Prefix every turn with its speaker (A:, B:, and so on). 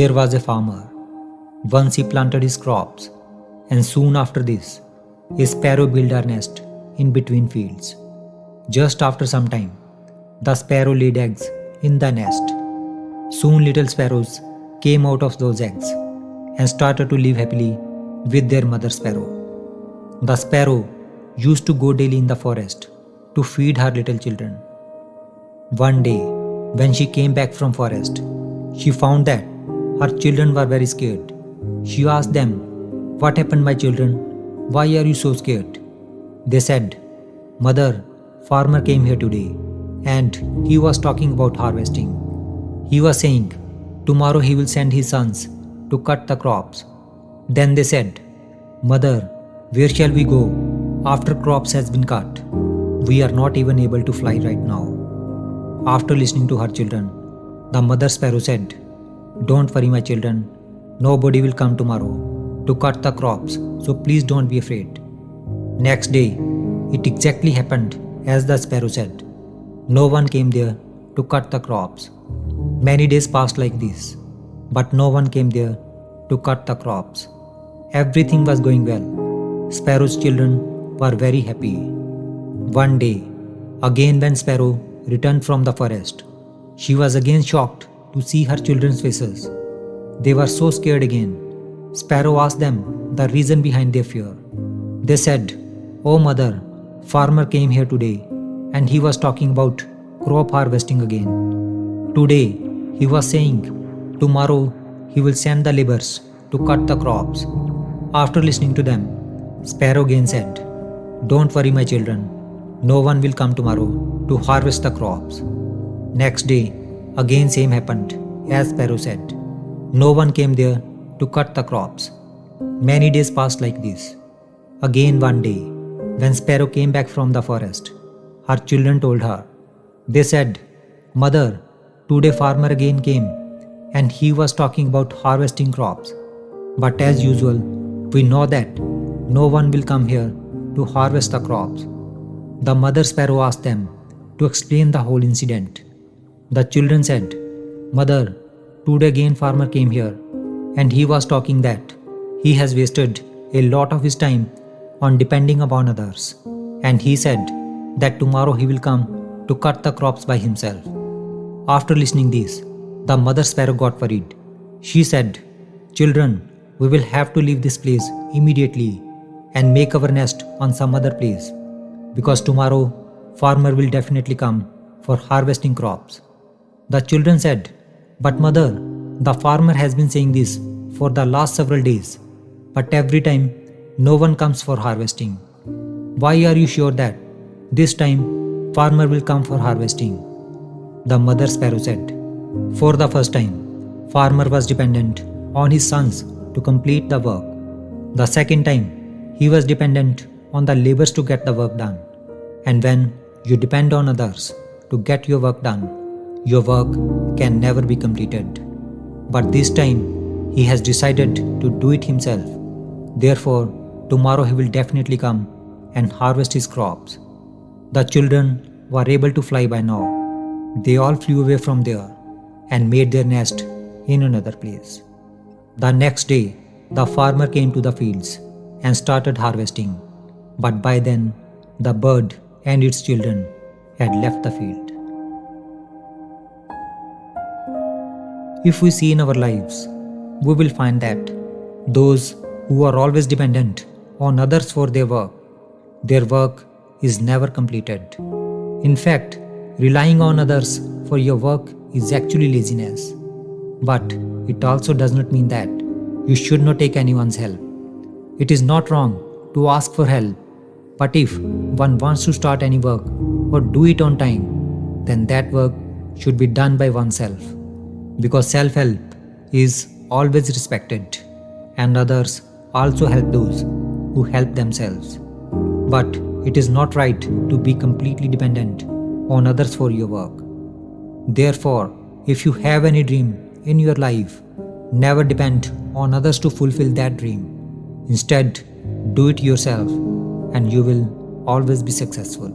A: There was a farmer. Once he planted his crops, and soon after this, a sparrow built her nest in between fields. Just after some time, the sparrow laid eggs in the nest. Soon little sparrows came out of those eggs and started to live happily with their mother sparrow. The sparrow used to go daily in the forest to feed her little children. One day, when she came back from forest, she found that her children were very scared. She asked them, "What happened, my children? Why are you so scared?" They said, "Mother, farmer came here today and he was talking about harvesting. He was saying, tomorrow he will send his sons to cut the crops." Then they said, "Mother, where shall we go after crops has been cut? We are not even able to fly right now." After listening to her children, the mother sparrow said, "Don't worry, my children. Nobody will come tomorrow to cut the crops, so please don't be afraid." Next day, it exactly happened as the sparrow said. No one came there to cut the crops. Many days passed like this, but no one came there to cut the crops. Everything was going well. Sparrow's children were very happy. One day, again when Sparrow returned from the forest, she was again shocked to see her children's faces. They were so scared again. Sparrow asked them the reason behind their fear. They said, "Oh mother, farmer came here today and he was talking about crop harvesting again. Today he was saying tomorrow he will send the laborers to cut the crops." After listening to them, Sparrow again said, "Don't worry, my children. No one will come tomorrow to harvest the crops." Next day, again same happened as Sparrow said. No one came there to cut the crops. Many days passed like this. Again one day, when Sparrow came back from the forest, her children told her. They said, "Mother, today farmer again came and he was talking about harvesting crops. But as usual, we know that no one will come here to harvest the crops." The mother sparrow asked them to explain the whole incident. The children said, "Mother, today again farmer came here and he was talking that he has wasted a lot of his time on depending upon others, and he said that tomorrow he will come to cut the crops by himself." After listening this, the mother sparrow got worried. She said, "Children, we will have to leave this place immediately and make our nest on some other place, because tomorrow farmer will definitely come for harvesting crops." The children said, "But mother, the farmer has been saying this for the last several days, but every time no one comes for harvesting. Why are you sure that this time farmer will come for harvesting?" The mother sparrow said, "For the first time, farmer was dependent on his sons to complete the work. The second time, he was dependent on the laborers to get the work done. And when you depend on others to get your work done, your work can never be completed. But this time, he has decided to do it himself. Therefore, tomorrow he will definitely come and harvest his crops." The children were able to fly by now. They all flew away from there and made their nest in another place. The next day, the farmer came to the fields and started harvesting. But by then, the bird and its children had left the field. If we see in our lives, we will find that those who are always dependent on others for their work is never completed. In fact, relying on others for your work is actually laziness. But it also does not mean that you should not take anyone's help. It is not wrong to ask for help, but if one wants to start any work or do it on time, then that work should be done by oneself. Because self-help is always respected, and others also help those who help themselves. But it is not right to be completely dependent on others for your work. Therefore, if you have any dream in your life, never depend on others to fulfill that dream. Instead, do it yourself and you will always be successful.